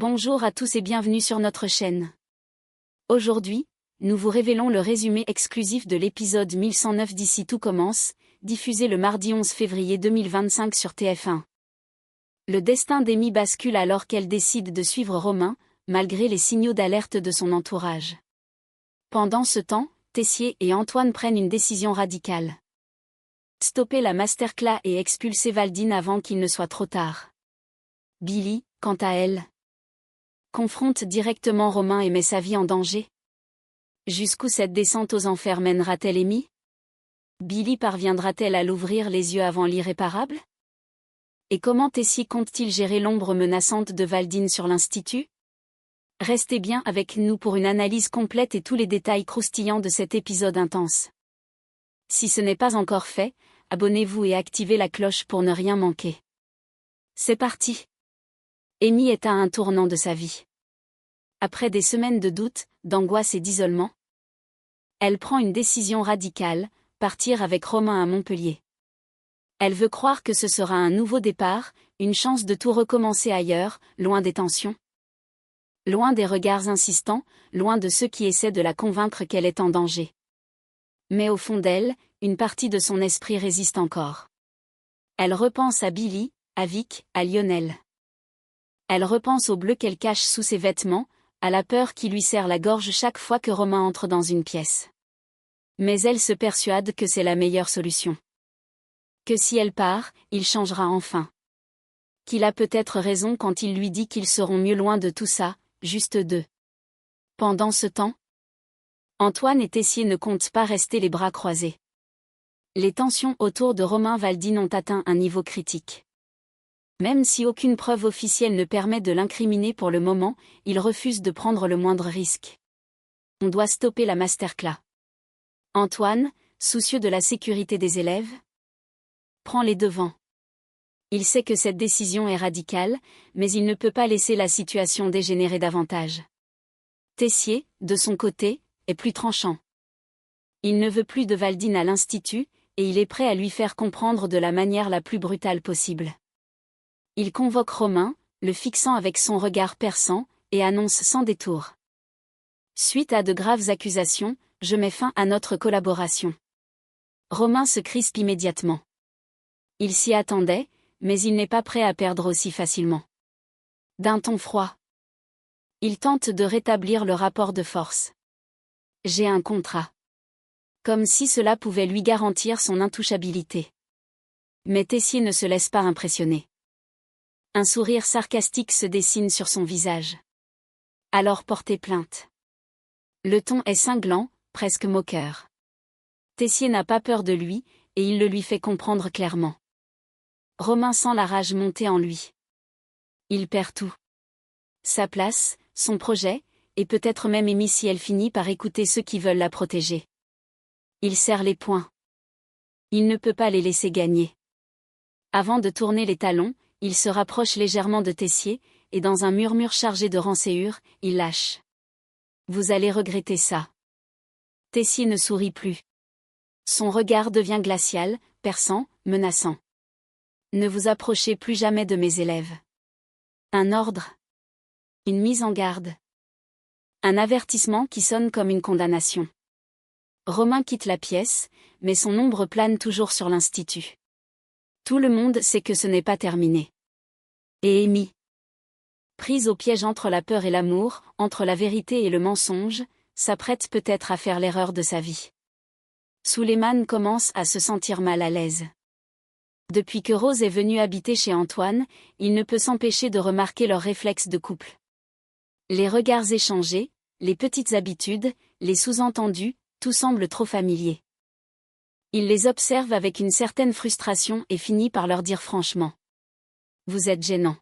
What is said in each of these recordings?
Bonjour à tous et bienvenue sur notre chaîne. Aujourd'hui, nous vous révélons le résumé exclusif de l'épisode 1109 d'Ici tout commence, diffusé le mardi 11 février 2025 sur TF1. Le destin d'Amy bascule alors qu'elle décide de suivre Romain, malgré les signaux d'alerte de son entourage. Pendant ce temps, Tessier et Antoine prennent une décision radicale. Stopper la masterclass et expulser Valdine avant qu'il ne soit trop tard. Billy, quant à elle, confronte directement Romain et met sa vie en danger. Jusqu'où cette descente aux enfers mènera-t-elle Amy? Billy parviendra-t-elle à l'ouvrir les yeux avant l'irréparable? Et comment Tessier compte-t-il gérer l'ombre menaçante de Valdine sur l'Institut? Restez bien avec nous pour une analyse complète et tous les détails croustillants de cet épisode intense. Si ce n'est pas encore fait, abonnez-vous et activez la cloche pour ne rien manquer. C'est parti! Amy est à un tournant de sa vie. Après des semaines de doute, d'angoisse et d'isolement, elle prend une décision radicale, partir avec Romain à Montpellier. Elle veut croire que ce sera un nouveau départ, une chance de tout recommencer ailleurs, loin des tensions. Loin des regards insistants, loin de ceux qui essaient de la convaincre qu'elle est en danger. Mais au fond d'elle, une partie de son esprit résiste encore. Elle repense à Billy, à Vic, à Lionel. Elle repense au bleu qu'elle cache sous ses vêtements, à la peur qui lui serre la gorge chaque fois que Romain entre dans une pièce. Mais elle se persuade que c'est la meilleure solution. Que si elle part, il changera enfin. Qu'il a peut-être raison quand il lui dit qu'ils seront mieux loin de tout ça, juste deux. Pendant ce temps, Antoine et Tessier ne comptent pas rester les bras croisés. Les tensions autour de Romain Valdine ont atteint un niveau critique. Même si aucune preuve officielle ne permet de l'incriminer pour le moment, il refuse de prendre le moindre risque. On doit stopper la masterclass. Antoine, soucieux de la sécurité des élèves, prend les devants. Il sait que cette décision est radicale, mais il ne peut pas laisser la situation dégénérer davantage. Tessier, de son côté, est plus tranchant. Il ne veut plus de Valdine à l'Institut, et il est prêt à lui faire comprendre de la manière la plus brutale possible. Il convoque Romain, le fixant avec son regard perçant, et annonce sans détour. Suite à de graves accusations, je mets fin à notre collaboration. Romain se crispe immédiatement. Il s'y attendait, mais il n'est pas prêt à perdre aussi facilement. D'un ton froid, il tente de rétablir le rapport de force. J'ai un contrat. Comme si cela pouvait lui garantir son intouchabilité. Mais Tessier ne se laisse pas impressionner. Un sourire sarcastique se dessine sur son visage. Alors portez plainte. Le ton est cinglant, presque moqueur. Tessier n'a pas peur de lui, et il le lui fait comprendre clairement. Romain sent la rage monter en lui. Il perd tout. Sa place, son projet, et peut-être même Amy si elle finit par écouter ceux qui veulent la protéger. Il serre les poings. Il ne peut pas les laisser gagner. Avant de tourner les talons, il se rapproche légèrement de Tessier, et dans un murmure chargé de rancœur, il lâche. Vous allez regretter ça. Tessier ne sourit plus. Son regard devient glacial, perçant, menaçant. Ne vous approchez plus jamais de mes élèves. Un ordre. Une mise en garde. Un avertissement qui sonne comme une condamnation. Romain quitte la pièce, mais son ombre plane toujours sur l'Institut. Tout le monde sait que ce n'est pas terminé. Et Amy, prise au piège entre la peur et l'amour, entre la vérité et le mensonge, s'apprête peut-être à faire l'erreur de sa vie. Suleiman commence à se sentir mal à l'aise. Depuis que Rose est venue habiter chez Antoine, il ne peut s'empêcher de remarquer leurs réflexes de couple. Les regards échangés, les petites habitudes, les sous-entendus, tout semble trop familier. Il les observe avec une certaine frustration et finit par leur dire franchement. Vous êtes gênants.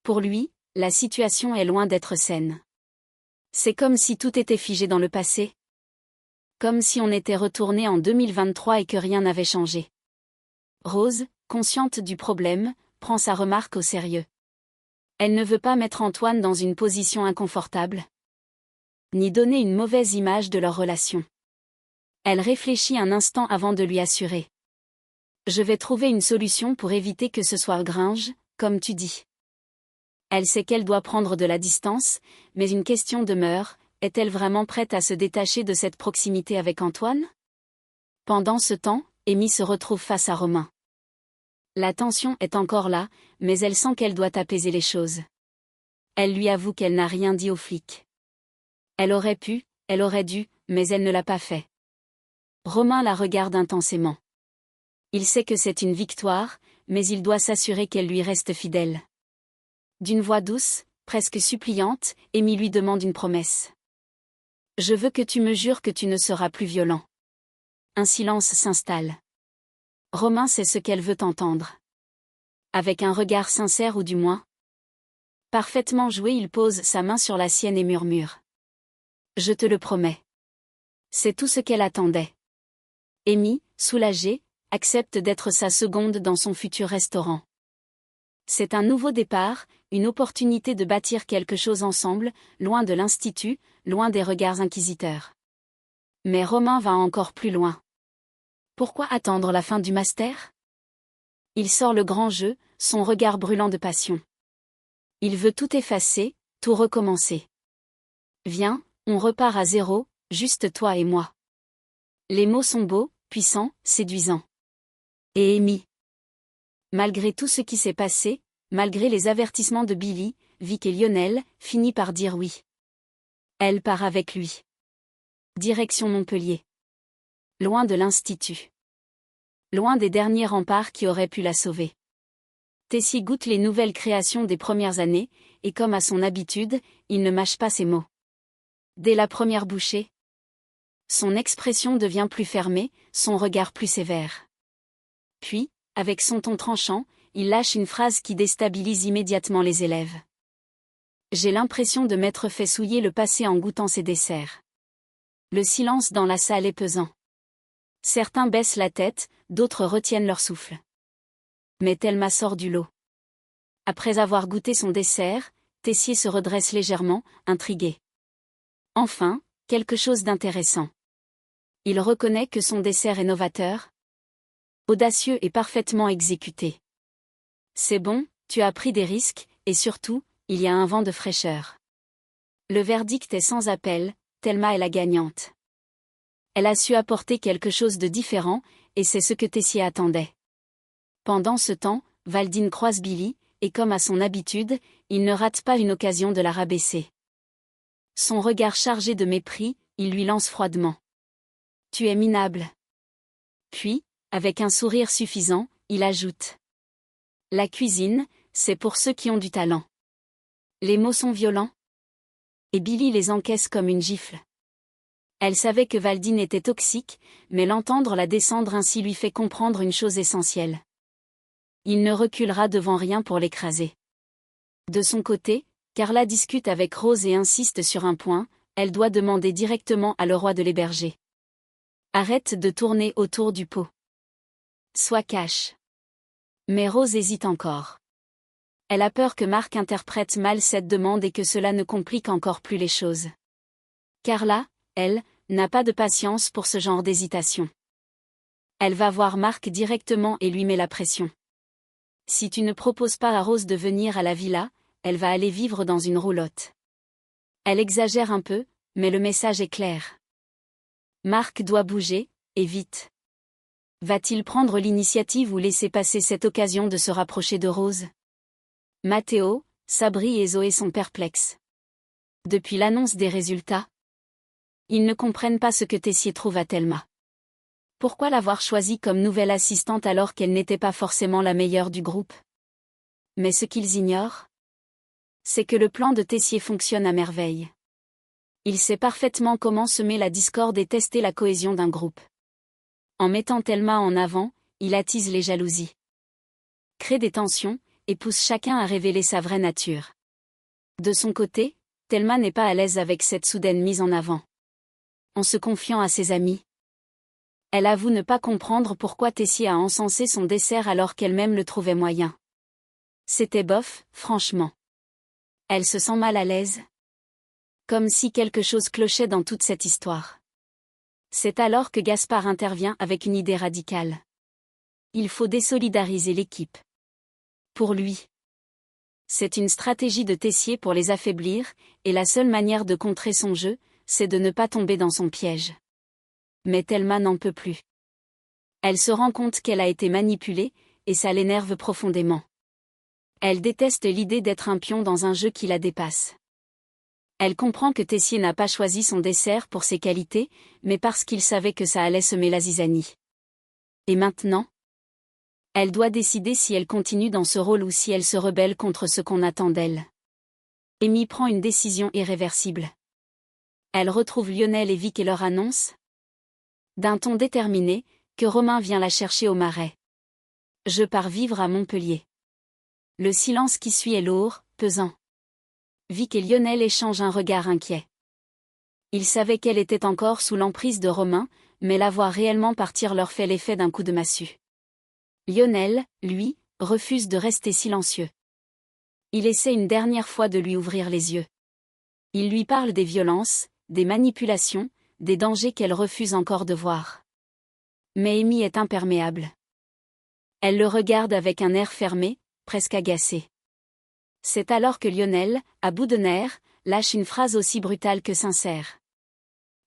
Pour lui, la situation est loin d'être saine. C'est comme si tout était figé dans le passé. Comme si on était retourné en 2023 et que rien n'avait changé. Rose, consciente du problème, prend sa remarque au sérieux. Elle ne veut pas mettre Antoine dans une position inconfortable, ni donner une mauvaise image de leur relation. Elle réfléchit un instant avant de lui assurer. Je vais trouver une solution pour éviter que ce soit Gringe, comme tu dis. Elle sait qu'elle doit prendre de la distance, mais une question demeure, est-elle vraiment prête à se détacher de cette proximité avec Antoine? Pendant ce temps, Amy se retrouve face à Romain. La tension est encore là, mais elle sent qu'elle doit apaiser les choses. Elle lui avoue qu'elle n'a rien dit aux flics. Elle aurait pu, elle aurait dû, mais elle ne l'a pas fait. Romain la regarde intensément. Il sait que c'est une victoire, mais il doit s'assurer qu'elle lui reste fidèle. D'une voix douce, presque suppliante, Amy lui demande une promesse. « Je veux que tu me jures que tu ne seras plus violent. » Un silence s'installe. Romain sait ce qu'elle veut entendre. Avec un regard sincère ou du moins parfaitement joué, il pose sa main sur la sienne et murmure. « Je te le promets. » C'est tout ce qu'elle attendait. Amy, soulagée, accepte d'être sa seconde dans son futur restaurant. C'est un nouveau départ, une opportunité de bâtir quelque chose ensemble, loin de l'institut, loin des regards inquisiteurs. Mais Romain va encore plus loin. Pourquoi attendre la fin du master? Il sort le grand jeu, son regard brûlant de passion. Il veut tout effacer, tout recommencer. Viens, on repart à zéro, juste toi et moi. Les mots sont beaux, puissants, séduisants. Et Amy. Malgré tout ce qui s'est passé, malgré les avertissements de Billy, Vic et Lionel, finit par dire oui. Elle part avec lui. Direction Montpellier. Loin de l'institut. Loin des derniers remparts qui auraient pu la sauver. Tessier goûte les nouvelles créations des premières années, et comme à son habitude, il ne mâche pas ses mots. Dès la première bouchée, son expression devient plus fermée, son regard plus sévère. Puis, avec son ton tranchant, il lâche une phrase qui déstabilise immédiatement les élèves. J'ai l'impression de m'être fait souiller le passé en goûtant ces desserts. Le silence dans la salle est pesant. Certains baissent la tête, d'autres retiennent leur souffle. Mais Thelma sort du lot. Après avoir goûté son dessert, Tessier se redresse légèrement, intrigué. Enfin, quelque chose d'intéressant. Il reconnaît que son dessert est novateur, audacieux et parfaitement exécuté. C'est bon, tu as pris des risques, et surtout, il y a un vent de fraîcheur. Le verdict est sans appel, Thelma est la gagnante. Elle a su apporter quelque chose de différent, et c'est ce que Tessier attendait. Pendant ce temps, Valdine croise Billy, et comme à son habitude, il ne rate pas une occasion de la rabaisser. Son regard chargé de mépris, il lui lance froidement. « Tu es minable. » Puis, avec un sourire suffisant, il ajoute. « La cuisine, c'est pour ceux qui ont du talent. » Les mots sont violents. Et Billy les encaisse comme une gifle. Elle savait que Valdine était toxique, mais l'entendre la descendre ainsi lui fait comprendre une chose essentielle. Il ne reculera devant rien pour l'écraser. De son côté, Carla discute avec Rose et insiste sur un point, elle doit demander directement à le roi de l'héberger. Arrête de tourner autour du pot. Sois cash. Mais Rose hésite encore. Elle a peur que Marc interprète mal cette demande et que cela ne complique encore plus les choses. Carla, elle, n'a pas de patience pour ce genre d'hésitation. Elle va voir Marc directement et lui met la pression. Si tu ne proposes pas à Rose de venir à la villa, elle va aller vivre dans une roulotte. Elle exagère un peu, mais le message est clair. Marc doit bouger, et vite. Va-t-il prendre l'initiative ou laisser passer cette occasion de se rapprocher de Rose? Matteo, Sabri et Zoé sont perplexes. Depuis l'annonce des résultats, ils ne comprennent pas ce que Tessier trouve à Thelma. Pourquoi l'avoir choisie comme nouvelle assistante alors qu'elle n'était pas forcément la meilleure du groupe? Mais ce qu'ils ignorent, c'est que le plan de Tessier fonctionne à merveille. Il sait parfaitement comment semer la discorde et tester la cohésion d'un groupe. En mettant Thelma en avant, il attise les jalousies, crée des tensions, et pousse chacun à révéler sa vraie nature. De son côté, Thelma n'est pas à l'aise avec cette soudaine mise en avant. En se confiant à ses amis, elle avoue ne pas comprendre pourquoi Tessier a encensé son dessert alors qu'elle-même le trouvait moyen. C'était bof, franchement. Elle se sent mal à l'aise. Comme si quelque chose clochait dans toute cette histoire. C'est alors que Gaspard intervient avec une idée radicale. Il faut désolidariser l'équipe. Pour lui, C'est une stratégie de Tessier pour les affaiblir, et la seule manière de contrer son jeu, c'est de ne pas tomber dans son piège. Mais Thelma n'en peut plus. Elle se rend compte qu'elle a été manipulée, et ça l'énerve profondément. Elle déteste l'idée d'être un pion dans un jeu qui la dépasse. Elle comprend que Tessier n'a pas choisi son dessert pour ses qualités, mais parce qu'il savait que ça allait semer la zizanie. Et maintenant ? Elle doit décider si elle continue dans ce rôle ou si elle se rebelle contre ce qu'on attend d'elle. Amy prend une décision irréversible. Elle retrouve Lionel et Vic et leur annonce, d'un ton déterminé, que Romain vient la chercher au Marais. Je pars vivre à Montpellier. Le silence qui suit est lourd, pesant. Vic et Lionel échangent un regard inquiet. Ils savaient qu'elle était encore sous l'emprise de Romain, mais la voir réellement partir leur fait l'effet d'un coup de massue. Lionel, lui, refuse de rester silencieux. Il essaie une dernière fois de lui ouvrir les yeux. Il lui parle des violences, des manipulations, des dangers qu'elle refuse encore de voir. Mais Amy est imperméable. Elle le regarde avec un air fermé, presque agacé. C'est alors que Lionel, à bout de nerfs, lâche une phrase aussi brutale que sincère.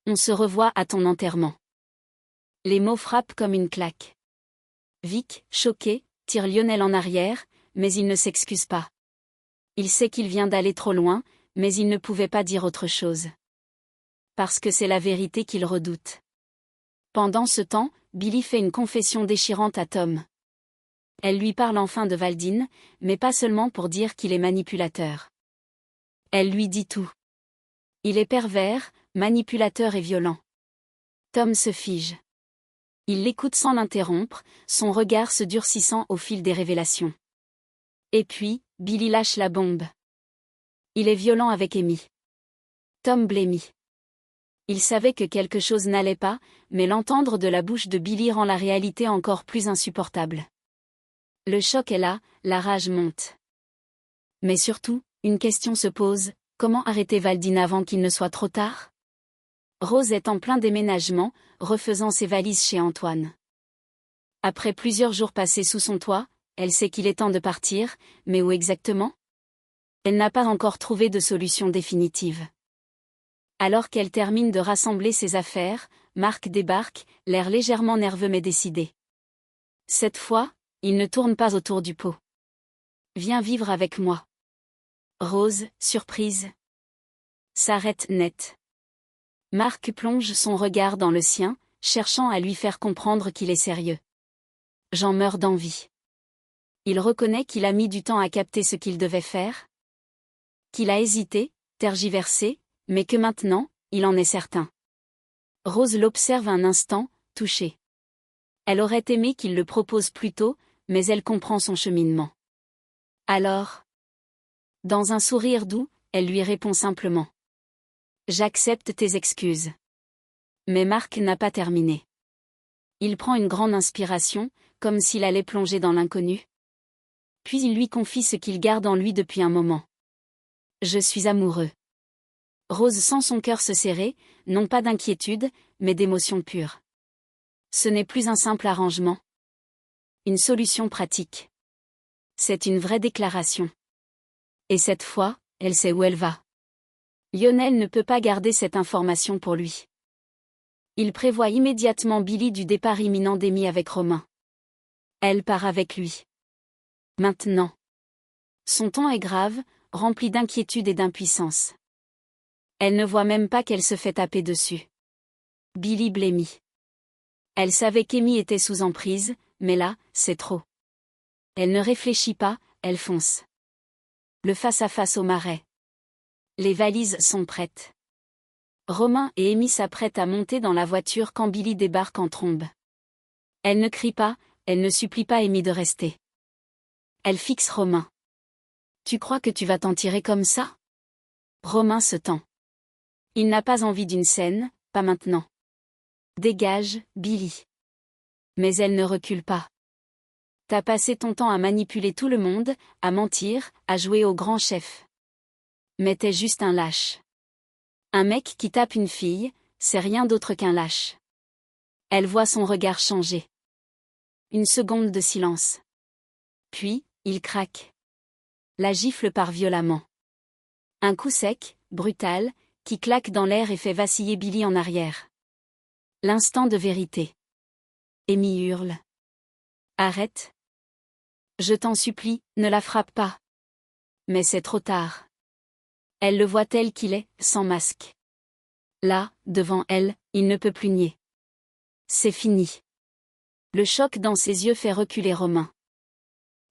On se revoit à ton enterrement. Les mots frappent comme une claque. Vic, choqué, tire Lionel en arrière, mais il ne s'excuse pas. Il sait qu'il vient d'aller trop loin, mais il ne pouvait pas dire autre chose. Parce que c'est la vérité qu'il redoute. Pendant ce temps, Billy fait une confession déchirante à Tom. Elle lui parle enfin de Valdine, mais pas seulement pour dire qu'il est manipulateur. Elle lui dit tout. Il est pervers, manipulateur et violent. Tom se fige. Il l'écoute sans l'interrompre, son regard se durcissant au fil des révélations. Et puis, Billy lâche la bombe. Il est violent avec Amy. Tom blêmit. Il savait que quelque chose n'allait pas, mais l'entendre de la bouche de Billy rend la réalité encore plus insupportable. Le choc est là, la rage monte. Mais surtout, une question se pose, comment arrêter Valdine avant qu'il ne soit trop tard ? Rose est en plein déménagement, refaisant ses valises chez Antoine. Après plusieurs jours passés sous son toit, elle sait qu'il est temps de partir, mais où exactement ? Elle n'a pas encore trouvé de solution définitive. Alors qu'elle termine de rassembler ses affaires, Marc débarque, l'air légèrement nerveux mais décidé. Cette fois, il ne tourne pas autour du pot. Viens vivre avec moi. Rose, surprise, s'arrête net. Marc plonge son regard dans le sien, cherchant à lui faire comprendre qu'il est sérieux. J'en meurs d'envie. Il reconnaît qu'il a mis du temps à capter ce qu'il devait faire. Qu'il a hésité, tergiversé, mais que maintenant, il en est certain. Rose l'observe un instant, touchée. Elle aurait aimé qu'il le propose plus tôt, mais elle comprend son cheminement. Alors, dans un sourire doux, elle lui répond simplement. J'accepte tes excuses. Mais Marc n'a pas terminé. Il prend une grande inspiration, comme s'il allait plonger dans l'inconnu. Puis il lui confie ce qu'il garde en lui depuis un moment. Je suis amoureux. Rose sent son cœur se serrer, non pas d'inquiétude, mais d'émotion pure. Ce n'est plus un simple arrangement. Une solution pratique. C'est une vraie déclaration. Et cette fois, elle sait où elle va. Lionel ne peut pas garder cette information pour lui. Il prévoit immédiatement Billy du départ imminent d'Amy avec Romain. Elle part avec lui. Maintenant. Son ton est grave, rempli d'inquiétude et d'impuissance. Elle ne voit même pas qu'elle se fait taper dessus. Billy blêmit. Elle savait qu'Amy était sous emprise, mais là, c'est trop. Elle ne réfléchit pas, elle fonce. Le face-à-face au Marais. Les valises sont prêtes. Romain et Amy s'apprêtent à monter dans la voiture quand Billy débarque en trombe. Elle ne crie pas, elle ne supplie pas Amy de rester. Elle fixe Romain. Tu crois que tu vas t'en tirer comme ça ? Romain se tend. Il n'a pas envie d'une scène, pas maintenant. Dégage, Billy. Mais elle ne recule pas. T'as passé ton temps à manipuler tout le monde, à mentir, à jouer au grand chef. Mais t'es juste un lâche. Un mec qui tape une fille, c'est rien d'autre qu'un lâche. Elle voit son regard changer. Une seconde de silence. Puis, il craque. La gifle part violemment. Un coup sec, brutal, qui claque dans l'air et fait vaciller Billy en arrière. L'instant de vérité. Amy hurle. Arrête. Je t'en supplie, ne la frappe pas. Mais c'est trop tard. Elle le voit tel qu'il est, sans masque. Là, devant elle, il ne peut plus nier. C'est fini. Le choc dans ses yeux fait reculer Romain.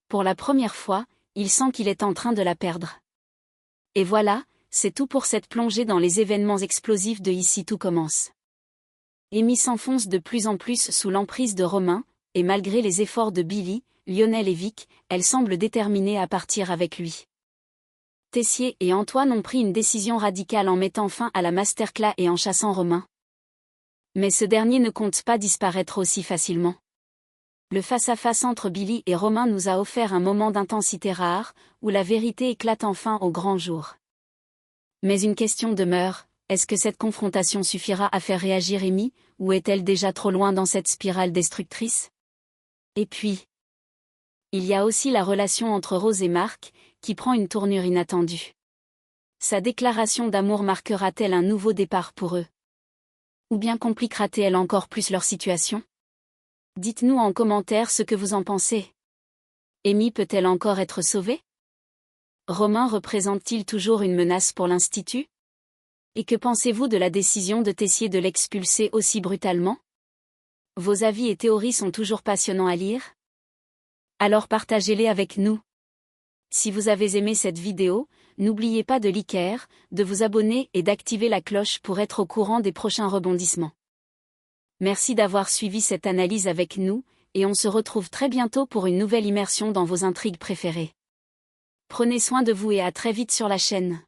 Pour la première fois, il sent qu'il est en train de la perdre. Et voilà, c'est tout pour cette plongée dans les événements explosifs de Ici tout commence. Amy s'enfonce de plus en plus sous l'emprise de Romain, et malgré les efforts de Billy, Lionel et Vic, elle semble déterminée à partir avec lui. Tessier et Antoine ont pris une décision radicale en mettant fin à la masterclass et en chassant Romain. Mais ce dernier ne compte pas disparaître aussi facilement. Le face-à-face entre Billy et Romain nous a offert un moment d'intensité rare, où la vérité éclate enfin au grand jour. Mais une question demeure, est-ce que cette confrontation suffira à faire réagir Amy, ou est-elle déjà trop loin dans cette spirale destructrice? Et puis, il y a aussi la relation entre Rose et Marc, qui prend une tournure inattendue. Sa déclaration d'amour marquera-t-elle un nouveau départ pour eux? Ou bien compliquera-t-elle encore plus leur situation? Dites-nous en commentaire ce que vous en pensez. Amy peut-elle encore être sauvée? Romain représente-t-il toujours une menace pour l'Institut? Et que pensez-vous de la décision de Tessier de l'expulser aussi brutalement? Vos avis et théories sont toujours passionnants à lire? Alors partagez-les avec nous. Si vous avez aimé cette vidéo, n'oubliez pas de liker, de vous abonner et d'activer la cloche pour être au courant des prochains rebondissements. Merci d'avoir suivi cette analyse avec nous, et on se retrouve très bientôt pour une nouvelle immersion dans vos intrigues préférées. Prenez soin de vous et à très vite sur la chaîne.